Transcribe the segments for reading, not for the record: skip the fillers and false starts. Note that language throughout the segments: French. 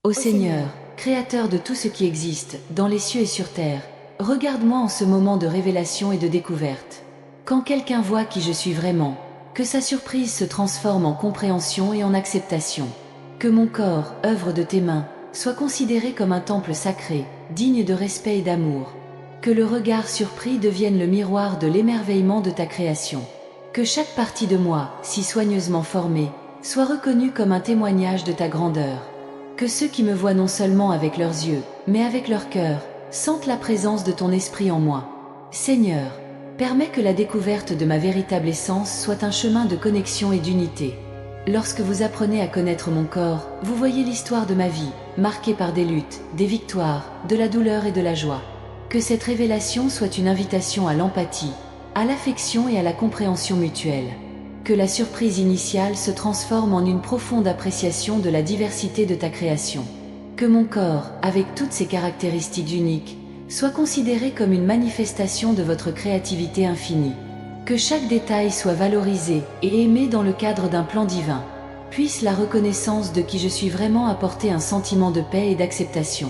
Ô Seigneur, Créateur de tout ce qui existe, dans les cieux et sur terre, regarde-moi en ce moment de révélation et de découverte. Quand quelqu'un voit qui je suis vraiment, que sa surprise se transforme en compréhension et en acceptation. Que mon corps, œuvre de tes mains, soit considéré comme un temple sacré, digne de respect et d'amour. Que le regard surpris devienne le miroir de l'émerveillement de ta création. Que chaque partie de moi, si soigneusement formée, soit reconnue comme un témoignage de ta grandeur. Que ceux qui me voient non seulement avec leurs yeux, mais avec leur cœur, sentent la présence de ton esprit en moi. Seigneur, permets que la découverte de ma véritable essence soit un chemin de connexion et d'unité. Lorsque vous apprenez à connaître mon corps, vous voyez l'histoire de ma vie, marquée par des luttes, des victoires, de la douleur et de la joie. Que cette révélation soit une invitation à l'empathie, à l'affection et à la compréhension mutuelle. Que la surprise initiale se transforme en une profonde appréciation de la diversité de ta création. Que mon corps, avec toutes ses caractéristiques uniques, soit considéré comme une manifestation de votre créativité infinie. Que chaque détail soit valorisé et aimé dans le cadre d'un plan divin. Puisse la reconnaissance de qui je suis vraiment apporter un sentiment de paix et d'acceptation.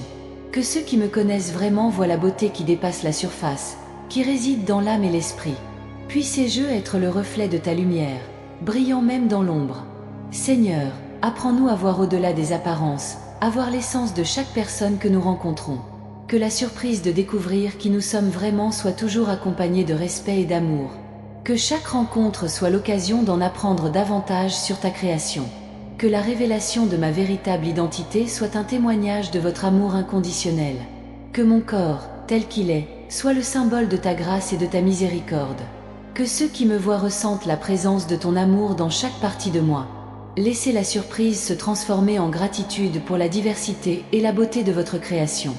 Que ceux qui me connaissent vraiment voient la beauté qui dépasse la surface, qui réside dans l'âme et l'esprit. Puissez-je être le reflet de ta lumière, brillant même dans l'ombre. Seigneur, apprends-nous à voir au-delà des apparences, à voir l'essence de chaque personne que nous rencontrons. Que la surprise de découvrir qui nous sommes vraiment soit toujours accompagnée de respect et d'amour. Que chaque rencontre soit l'occasion d'en apprendre davantage sur ta création. Que la révélation de ma véritable identité soit un témoignage de votre amour inconditionnel. Que mon corps, tel qu'il est, soit le symbole de ta grâce et de ta miséricorde. Que ceux qui me voient ressentent la présence de ton amour dans chaque partie de moi. Laissez la surprise se transformer en gratitude pour la diversité et la beauté de votre création.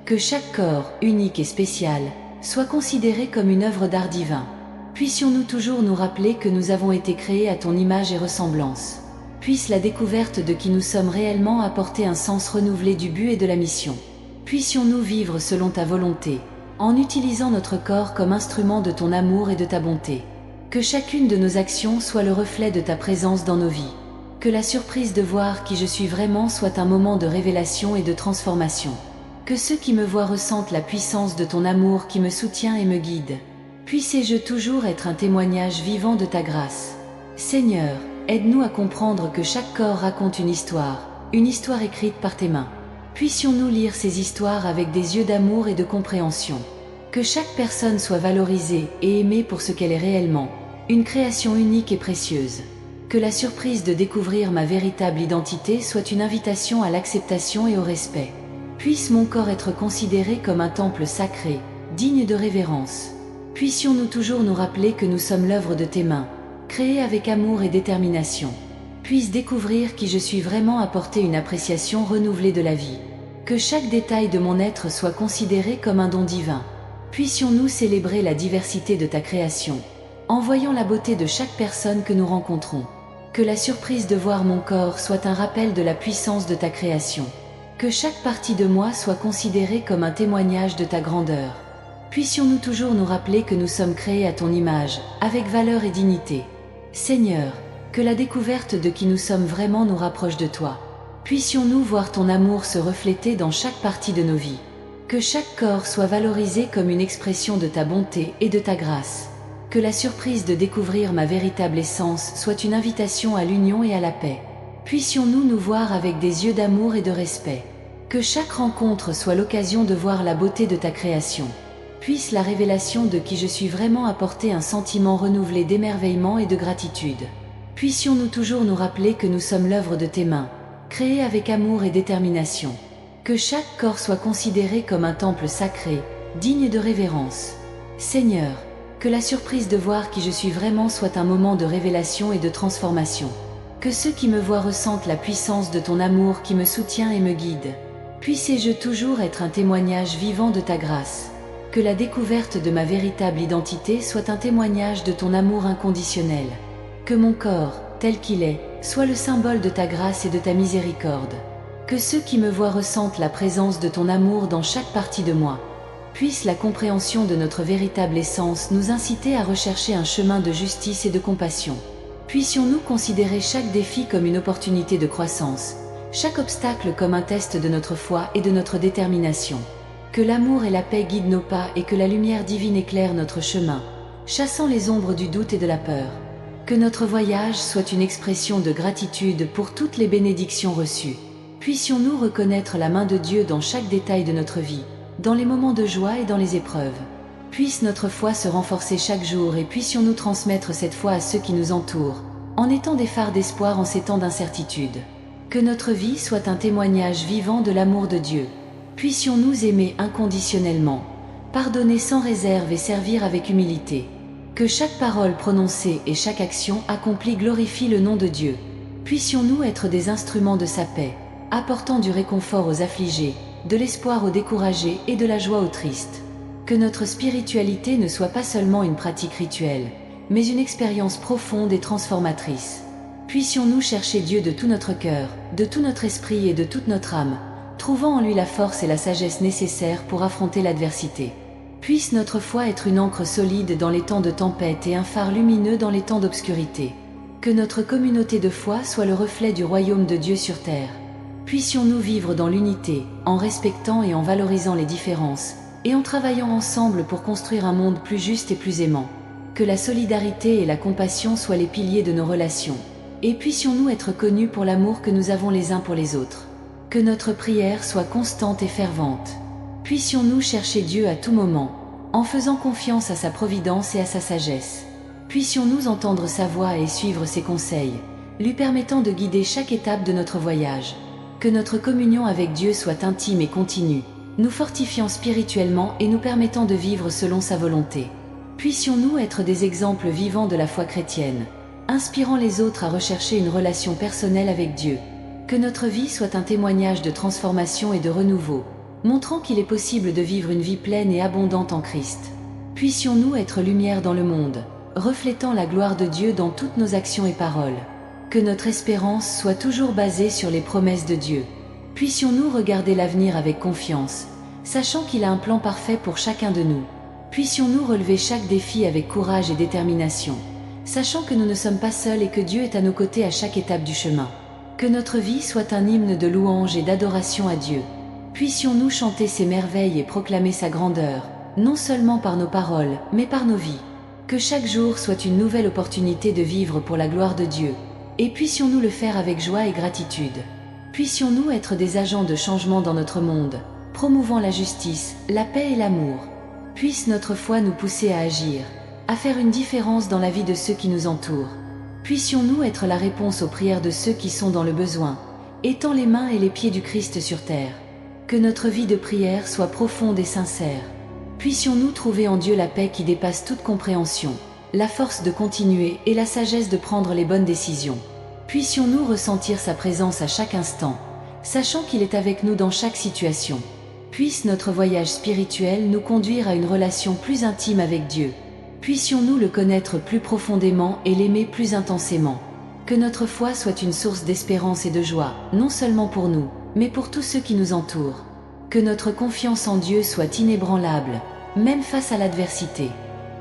Que chaque corps, unique et spécial, soit considéré comme une œuvre d'art divin. Puissions-nous toujours nous rappeler que nous avons été créés à ton image et ressemblance. Puisse la découverte de qui nous sommes réellement apporter un sens renouvelé du but et de la mission. Puissions-nous vivre selon ta volonté, en utilisant notre corps comme instrument de ton amour et de ta bonté. Que chacune de nos actions soit le reflet de ta présence dans nos vies. Que la surprise de voir qui je suis vraiment soit un moment de révélation et de transformation. Que ceux qui me voient ressentent la puissance de ton amour qui me soutient et me guide. Puissé-je toujours être un témoignage vivant de ta grâce. Seigneur, aide-nous à comprendre que chaque corps raconte une histoire écrite par tes mains. Puissions-nous lire ces histoires avec des yeux d'amour et de compréhension. Que chaque personne soit valorisée et aimée pour ce qu'elle est réellement, une création unique et précieuse. Que la surprise de découvrir ma véritable identité soit une invitation à l'acceptation et au respect. Puisse mon corps être considéré comme un temple sacré, digne de révérence. Puissions-nous toujours nous rappeler que nous sommes l'œuvre de tes mains, créée avec amour et détermination. Puisse découvrir qui je suis vraiment apporter une appréciation renouvelée de la vie. Que chaque détail de mon être soit considéré comme un don divin. Puissions-nous célébrer la diversité de ta création, en voyant la beauté de chaque personne que nous rencontrons. Que la surprise de voir mon corps soit un rappel de la puissance de ta création. Que chaque partie de moi soit considérée comme un témoignage de ta grandeur. Puissions-nous toujours nous rappeler que nous sommes créés à ton image, avec valeur et dignité. Seigneur, que la découverte de qui nous sommes vraiment nous rapproche de toi. Puissions-nous voir ton amour se refléter dans chaque partie de nos vies. Que chaque corps soit valorisé comme une expression de ta bonté et de ta grâce. Que la surprise de découvrir ma véritable essence soit une invitation à l'union et à la paix. Puissions-nous nous voir avec des yeux d'amour et de respect. Que chaque rencontre soit l'occasion de voir la beauté de ta création. Puisse la révélation de qui je suis vraiment apporter un sentiment renouvelé d'émerveillement et de gratitude. Puissions-nous toujours nous rappeler que nous sommes l'œuvre de tes mains, créée avec amour et détermination. Que chaque corps soit considéré comme un temple sacré, digne de révérence. Seigneur, que la surprise de voir qui je suis vraiment soit un moment de révélation et de transformation. Que ceux qui me voient ressentent la puissance de ton amour qui me soutient et me guide. Puissé-je toujours être un témoignage vivant de ta grâce. Que la découverte de ma véritable identité soit un témoignage de ton amour inconditionnel. Que mon corps, tel qu'il est, soit le symbole de ta grâce et de ta miséricorde. Que ceux qui me voient ressentent la présence de ton amour dans chaque partie de moi. Puisse la compréhension de notre véritable essence nous inciter à rechercher un chemin de justice et de compassion. Puissions-nous considérer chaque défi comme une opportunité de croissance, chaque obstacle comme un test de notre foi et de notre détermination. Que l'amour et la paix guident nos pas et que la lumière divine éclaire notre chemin, chassant les ombres du doute et de la peur. Que notre voyage soit une expression de gratitude pour toutes les bénédictions reçues. Puissions-nous reconnaître la main de Dieu dans chaque détail de notre vie, dans les moments de joie et dans les épreuves. Puisse notre foi se renforcer chaque jour et puissions-nous transmettre cette foi à ceux qui nous entourent, en étant des phares d'espoir en ces temps d'incertitude. Que notre vie soit un témoignage vivant de l'amour de Dieu. Puissions-nous aimer inconditionnellement, pardonner sans réserve et servir avec humilité. Que chaque parole prononcée et chaque action accomplie glorifie le nom de Dieu. Puissions-nous être des instruments de sa paix, apportant du réconfort aux affligés, de l'espoir aux découragés et de la joie aux tristes. Que notre spiritualité ne soit pas seulement une pratique rituelle, mais une expérience profonde et transformatrice. Puissions-nous chercher Dieu de tout notre cœur, de tout notre esprit et de toute notre âme, trouvant en lui la force et la sagesse nécessaires pour affronter l'adversité. Puisse notre foi être une ancre solide dans les temps de tempête et un phare lumineux dans les temps d'obscurité. Que notre communauté de foi soit le reflet du royaume de Dieu sur terre. Puissions-nous vivre dans l'unité, en respectant et en valorisant les différences, et en travaillant ensemble pour construire un monde plus juste et plus aimant. Que la solidarité et la compassion soient les piliers de nos relations. Et puissions-nous être connus pour l'amour que nous avons les uns pour les autres. Que notre prière soit constante et fervente. Puissions-nous chercher Dieu à tout moment, en faisant confiance à sa providence et à sa sagesse. Puissions-nous entendre sa voix et suivre ses conseils, lui permettant de guider chaque étape de notre voyage. Que notre communion avec Dieu soit intime et continue, nous fortifiant spirituellement et nous permettant de vivre selon sa volonté. Puissions-nous être des exemples vivants de la foi chrétienne, inspirant les autres à rechercher une relation personnelle avec Dieu. Que notre vie soit un témoignage de transformation et de renouveau, montrant qu'il est possible de vivre une vie pleine et abondante en Christ. Puissions-nous être lumière dans le monde, reflétant la gloire de Dieu dans toutes nos actions et paroles. Que notre espérance soit toujours basée sur les promesses de Dieu. Puissions-nous regarder l'avenir avec confiance, sachant qu'il a un plan parfait pour chacun de nous. Puissions-nous relever chaque défi avec courage et détermination, sachant que nous ne sommes pas seuls et que Dieu est à nos côtés à chaque étape du chemin. Que notre vie soit un hymne de louange et d'adoration à Dieu. Puissions-nous chanter ses merveilles et proclamer sa grandeur, non seulement par nos paroles, mais par nos vies. Que chaque jour soit une nouvelle opportunité de vivre pour la gloire de Dieu, et puissions-nous le faire avec joie et gratitude. Puissions-nous être des agents de changement dans notre monde, promouvant la justice, la paix et l'amour. Puisse notre foi nous pousser à agir, à faire une différence dans la vie de ceux qui nous entourent. Puissions-nous être la réponse aux prières de ceux qui sont dans le besoin, étant les mains et les pieds du Christ sur terre. Que notre vie de prière soit profonde et sincère. Puissions-nous trouver en Dieu la paix qui dépasse toute compréhension, la force de continuer et la sagesse de prendre les bonnes décisions. Puissions-nous ressentir sa présence à chaque instant, sachant qu'il est avec nous dans chaque situation. Puisse notre voyage spirituel nous conduire à une relation plus intime avec Dieu. Puissions-nous le connaître plus profondément et l'aimer plus intensément. Que notre foi soit une source d'espérance et de joie, non seulement pour nous, mais pour tous ceux qui nous entourent. Que notre confiance en Dieu soit inébranlable, même face à l'adversité.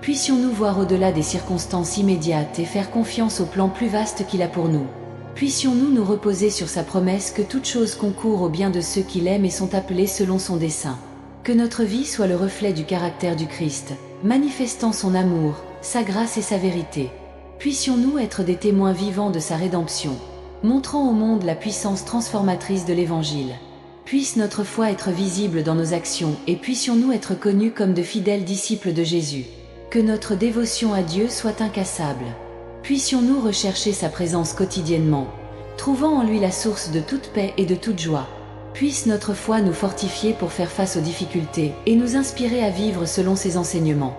Puissions-nous voir au-delà des circonstances immédiates et faire confiance au plan plus vaste qu'il a pour nous. Puissions-nous nous reposer sur sa promesse que toute chose concourt au bien de ceux qui l'aiment et sont appelés selon son dessein. Que notre vie soit le reflet du caractère du Christ, manifestant son amour, sa grâce et sa vérité. Puissions-nous être des témoins vivants de sa rédemption, montrant au monde la puissance transformatrice de l'Évangile. Puisse notre foi être visible dans nos actions et puissions-nous être connus comme de fidèles disciples de Jésus. Que notre dévotion à Dieu soit incassable. Puissions-nous rechercher sa présence quotidiennement, trouvant en lui la source de toute paix et de toute joie. Puisse notre foi nous fortifier pour faire face aux difficultés et nous inspirer à vivre selon ses enseignements.